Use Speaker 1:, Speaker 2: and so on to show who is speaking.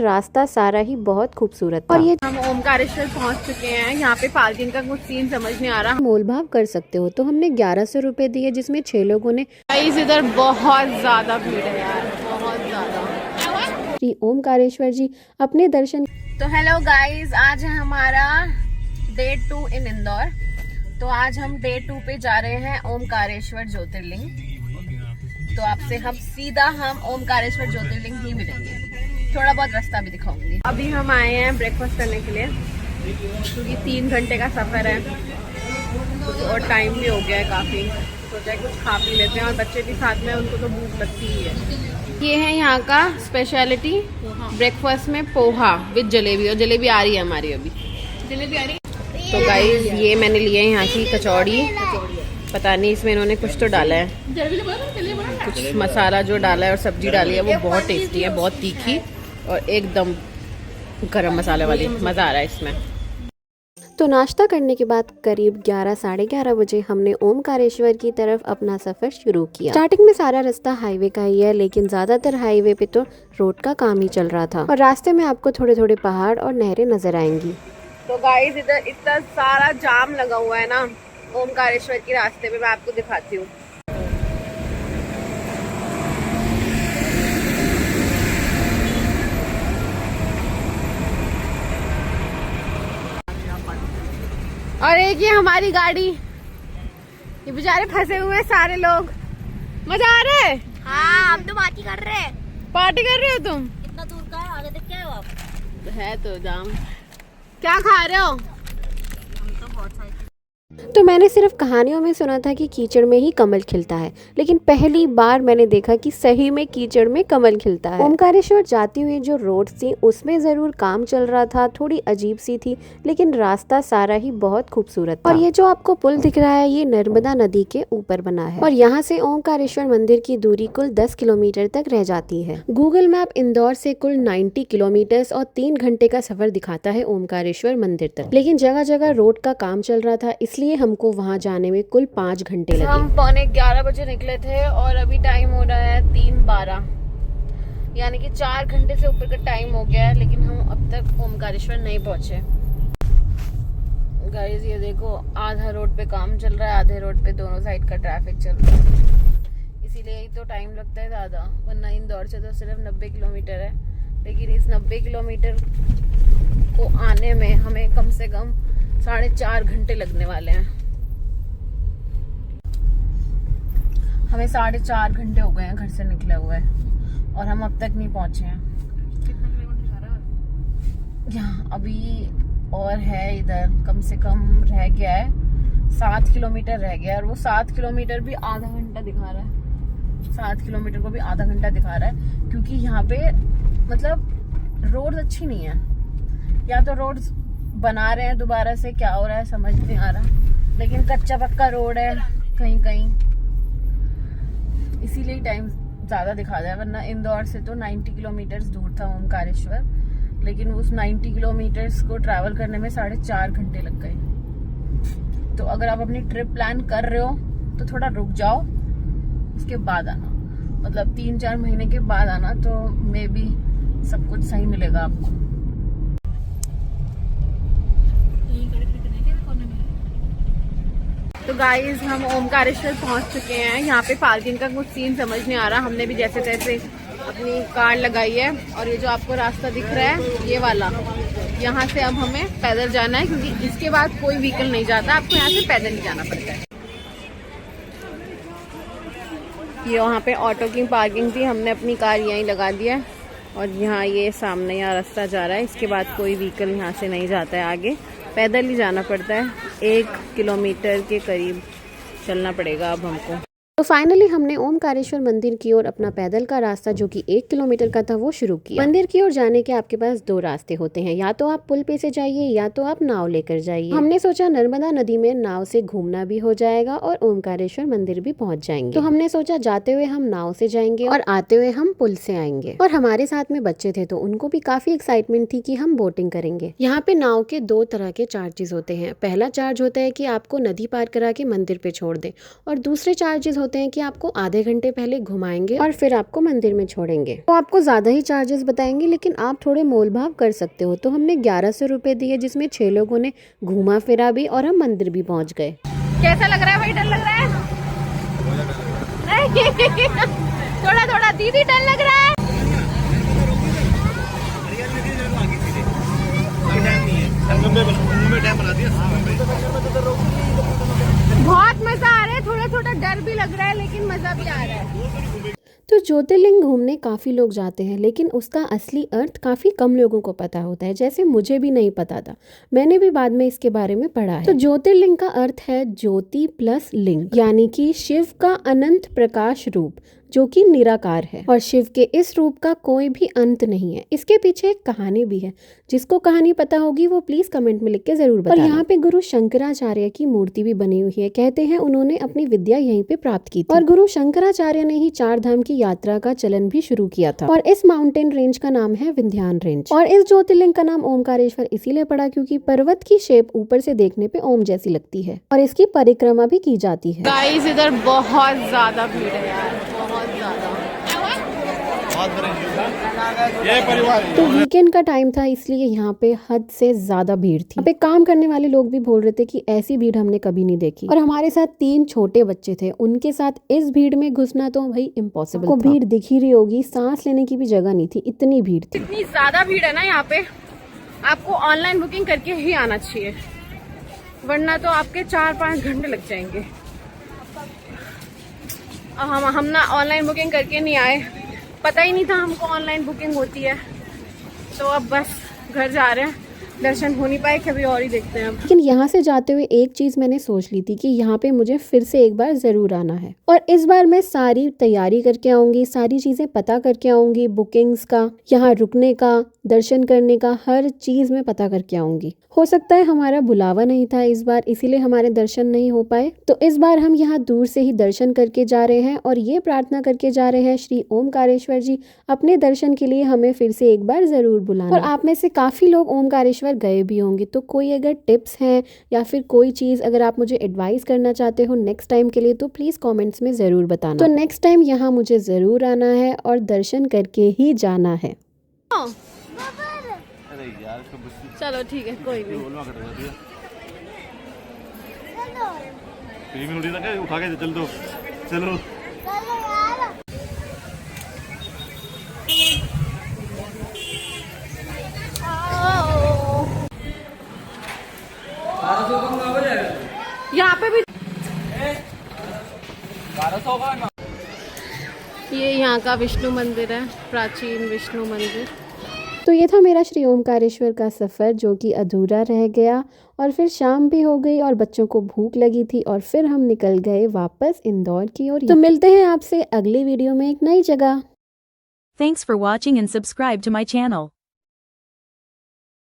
Speaker 1: रास्ता सारा ही बहुत खूबसूरत था। और ये
Speaker 2: हम ओमकारेश्वर पहुंच चुके हैं। यहाँ पे पार्किंग का कुछ सीन समझ नहीं आ रहा।
Speaker 1: मोल भाव कर सकते हो, तो हमने 1100 रुपए दिए, जिसमें 6 लोगों ने।
Speaker 2: इधर बहुत ज्यादा भीड़ है यार, बहुत ज्यादा।
Speaker 1: श्री ओमकारेश्वर जी अपने दर्शन।
Speaker 2: तो हेलो गाइस, आज है हमारा डे 2 इन इंदौर। तो आज हम डे 2 पे जा रहे हैं ओमकारेश्वर ज्योतिर्लिंग। तो आपसे हम ओमकारेश्वर ज्योतिर्लिंग ही मिलेंगे। थोड़ा बहुत रास्ता भी दिखाऊंगी। अभी हम आए हैं ब्रेकफास्ट करने के लिए, क्योंकि 3 घंटे का सफर है और टाइम भी हो गया है काफी। सोचा कुछ खा पी लेते हैं, और बच्चे भी साथ में, उनको तो भूख लगती ही है। ये है यहाँ का स्पेशलिटी ब्रेकफास्ट में पोहा विद जलेबी, और जलेबी आ रही है हमारी अभी। जलेबी आ रही है। तो गाइस ये मैंने लिया है यहाँ की कचौड़ी। पता नहीं इसमें इन्होंने कुछ तो डाला है, कुछ मसाला जो डाला है और सब्जी डाली है, वो बहुत टेस्टी है, बहुत तीखी और एकदम गरम मसाले वाली। मज़ा आ रहा है इसमें।
Speaker 1: तो नाश्ता करने के बाद करीब 11 साढ़े 11 बजे हमने ओमकारेश्वर की तरफ अपना सफर शुरू किया। स्टार्टिंग में सारा रास्ता हाईवे का ही है, लेकिन ज्यादातर हाईवे पे तो रोड का काम ही चल रहा था, और रास्ते में आपको थोड़े थोड़े पहाड़ और नहरें नजर आएंगी।
Speaker 2: तो गाइस इधर इतना सारा जाम लगा हुआ है ना ओमकारेश्वर के रास्ते पे, मैं आपको दिखाती हूँ। और एक ये हमारी गाड़ी, ये बेचारे फंसे हुए हैं सारे लोग। मजा आ रहा है?
Speaker 3: हाँ, हम तो पार्टी कर रहे हैं।
Speaker 2: पार्टी कर रहे हो तुम?
Speaker 3: कितना दूर का है? आगे तक क्या है आप?
Speaker 2: है तो जाम। क्या खा रहे हो?
Speaker 3: हम तो बहुत सारी।
Speaker 1: तो मैंने सिर्फ कहानियों में सुना था कि कीचड़ में ही कमल खिलता है, लेकिन पहली बार मैंने देखा कि सही में कीचड़ में कमल खिलता है। ओमकारेश्वर जाती हुई जो रोड थी उसमें जरूर काम चल रहा था, थोड़ी अजीब सी थी, लेकिन रास्ता सारा ही बहुत खूबसूरत था। और ये जो आपको पुल दिख रहा है, ये नर्मदा नदी के ऊपर बना है, और यहाँ से ओमकारेश्वर मंदिर की दूरी कुल 10 किलोमीटर तक रह जाती है। गूगल मैप इंदौर से कुल 90 किलोमीटर और 3 घंटे का सफर दिखाता है ओमकारेश्वर मंदिर तक, लेकिन जगह जगह रोड का काम चल रहा था, इसलिए हमको वहाँ जाने में कुल 5 घंटे लगे।
Speaker 2: हम 11:15 बजे निकले थे और अभी टाइम हो रहा है 3:12, यानी कि 4 घंटे से ऊपर का टाइम हो गया है, लेकिन हम अब तक ओमकारेश्वर नहीं पहुंचे। गाइस ये देखो, आधा रोड पे काम चल रहा है, आधे रोड पे दोनों साइड का ट्रैफिक चल रहा है, इसीलिए ही तो टाइम लगता है ज़्यादा। वरना इंदौर से तो सिर्फ 90 किलोमीटर है, लेकिन इस 90 किलोमीटर को आने में हमें कम से कम 4.5 घंटे लगने वाले हैं। हमें 4.5 घंटे हो गए हैं घर से निकले हुए, और हम अब तक नहीं पहुंचे हैं। कितना किलोमीटर जा रहा है यहाँ अभी? और है इधर कम से कम रह गया है 7 किलोमीटर रह गया है, और वो 7 किलोमीटर भी आधा घंटा दिखा रहा है। 7 किलोमीटर को भी आधा घंटा दिखा रहा है, क्योंकि यहाँ पे मतलब रोड अच्छी नहीं है। या तो रोड बना रहे हैं दोबारा से, क्या हो रहा है समझ नहीं आ रहा, लेकिन कच्चा पक्का रोड है कहीं कहीं, इसीलिए टाइम ज़्यादा दिखा रहा है। वरना इंदौर से तो 90 किलोमीटर दूर था ओमकारेश्वर, लेकिन उस 90 किलोमीटर्स को ट्रैवल करने में 4.5 घंटे लग गए। तो अगर आप अपनी ट्रिप प्लान कर रहे हो तो थोड़ा रुक जाओ, उसके बाद आना, मतलब 3-4 महीने के बाद आना, तो मे बी सब कुछ सही मिलेगा आपको। तो गाइस हम ओमकारेश्वर पहुंच चुके हैं। यहाँ पे पार्किंग का कुछ सीन समझ नहीं आ रहा। हमने भी जैसे तैसे अपनी कार लगाई है, और ये जो आपको रास्ता दिख रहा है ये वाला, यहाँ से अब हमें पैदल जाना है, क्योंकि इसके बाद कोई व्हीकल नहीं जाता, आपको यहाँ से पैदल ही जाना पड़ता है। ये वहाँ पे ऑटो की पार्किंग थी, हमने अपनी कार यहीं लगा दिया है, और यहाँ ये सामने यहाँ रास्ता जा रहा है, इसके बाद कोई व्हीकल यहाँ से नहीं जाता है, आगे पैदल ही जाना पड़ता है। 1 किलोमीटर के करीब चलना पड़ेगा अब हमको।
Speaker 1: तो फाइनली हमने ओमकारेश्वर मंदिर की ओर अपना पैदल का रास्ता, जो कि 1 किलोमीटर का था, वो शुरू किया। मंदिर की ओर जाने के आपके पास 2 रास्ते होते हैं, या तो आप पुल पे से जाइए, या तो आप नाव लेकर जाइए। हमने सोचा नर्मदा नदी में नाव से घूमना भी हो जाएगा और ओमकारेश्वर मंदिर भी पहुंच जाएंगे। तो हमने सोचा जाते हुए हम नाव से जाएंगे और आते हुए हम पुल से आएंगे। और हमारे साथ में बच्चे थे, तो उनको भी काफी एक्साइटमेंट थी कि हम बोटिंग करेंगे। यहाँ पे नाव के 2 तरह के चार्जेस होते हैं। पहला चार्ज होता है कि आपको नदी पार करा के मंदिर पे छोड़ दे, और दूसरे चार्जेस होते होते हैं कि आपको आधे घंटे पहले घुमाएंगे और फिर आपको मंदिर में छोड़ेंगे। तो आपको ज्यादा ही चार्जेस बताएंगे, लेकिन आप थोड़े मोल भाव कर सकते हो। तो हमने 1100 रुपए दिए, जिसमें 6 लोगों ने घूमा फिरा भी और हम मंदिर भी पहुंच गए।
Speaker 2: कैसा लग रहा है भाई? डर लग रहा है? थोड़ा थोड़ा दीदी डर लग रहा है। बहुत मजा आ रहा है, थोड़ा थोड़ा डर भी लग रहा है, लेकिन मजा भी आ रहा है।
Speaker 1: तो ज्योतिर्लिंग घूमने काफी लोग जाते हैं, लेकिन उसका असली अर्थ काफी कम लोगों को पता होता है। जैसे मुझे भी नहीं पता था, मैंने भी बाद में इसके बारे में पढ़ा है। तो ज्योतिर्लिंग का अर्थ है ज्योति प्लस लिंग, यानी कि शिव का अनंत प्रकाश रूप जो कि निराकार है, और शिव के इस रूप का कोई भी अंत नहीं है। इसके पीछे एक कहानी भी है, जिसको कहानी पता होगी वो प्लीज कमेंट में लिख के जरूर बताना। और यहाँ पे गुरु शंकराचार्य की मूर्ति भी बनी हुई है। कहते हैं उन्होंने अपनी विद्या यहीं पे प्राप्त की थी, और गुरु शंकराचार्य ने ही 4 धाम की यात्रा का चलन भी शुरू किया था। और इस माउंटेन रेंज का नाम है विंध्यान रेंज, और इस ज्योतिर्लिंग का नाम ओमकारेश्वर इसीलिए पड़ा क्योंकि पर्वत की शेप ऊपर से देखने पे ओम जैसी लगती है, और इसकी परिक्रमा भी की जाती है।
Speaker 2: गाइस इधर बहुत ज्यादा भीड़ है यार, बहुत ज्यादा।
Speaker 4: ये परिवार
Speaker 1: तो वीकेंड का टाइम था, इसलिए यहाँ पे हद से ज्यादा भीड़ थी। यहाँ पे काम करने वाले लोग भी बोल रहे थे कि ऐसी भीड़ हमने कभी नहीं देखी। और हमारे साथ 3 छोटे बच्चे थे, उनके साथ इस भीड़ में घुसना तो भाई इम्पॉसिबल था। भीड़ दिख ही रही होगी, सांस लेने की भी जगह नहीं थी, इतनी भीड़ थी।
Speaker 2: इतनी ज्यादा भीड़ है ना यहाँ पे, आपको ऑनलाइन बुकिंग करके ही आना चाहिए, वरना तो आपके 4-5 घंटे लग जाएंगे। हम ना ऑनलाइन बुकिंग करके नहीं आए, पता ही नहीं था हमको ऑनलाइन बुकिंग होती है। तो अब बस घर जा रहे हैं, दर्शन हो नहीं पाए, कभी और ही देखते हैं अब।
Speaker 1: लेकिन यहाँ से जाते हुए एक चीज मैंने सोच ली थी कि यहाँ पे मुझे फिर से एक बार जरूर आना है, और इस बार मैं सारी तैयारी करके आऊंगी, सारी चीजें पता करके आऊंगी, बुकिंग्स का, यहाँ रुकने का, दर्शन करने का, हर चीज मैं पता करके आऊंगी। हो सकता है हमारा बुलावा नहीं था इस बार, इसीलिए हमारे दर्शन नहीं हो पाए। तो इस बार हम यहाँ दूर से ही दर्शन करके जा रहे हैं, और ये प्रार्थना करके जा रहे हैं श्री ओमकारेश्वर जी अपने दर्शन के लिए हमें फिर से एक बार जरूर बुलाना। और आप में से काफी लोग ओमकारेश्वर गए भी होंगे, तो कोई अगर टिप्स हैं या फिर कोई चीज अगर आप मुझे एडवाइस करना चाहते हो नेक्स्ट टाइम के लिए, तो प्लीज कमेंट्स में जरूर बताना। तो नेक्स्ट टाइम यहाँ मुझे जरूर आना है और दर्शन करके ही जाना है।
Speaker 2: चलो ठीक है, कोई नहीं।
Speaker 4: उठा के चल दो, चलो।
Speaker 2: यहाँ पे भी ये यहाँ का विष्णु मंदिर है, प्राचीन विष्णु मंदिर।
Speaker 1: तो ये था मेरा श्री ओमकारेश्वर का सफ़र, जो कि अधूरा रह गया, और फिर शाम भी हो गई और बच्चों को भूख लगी थी, और फिर हम निकल गए वापस इंदौर की ओर। तो मिलते हैं आपसे अगली वीडियो में एक नई जगह।
Speaker 5: Thanks for watching and subscribe to my channel.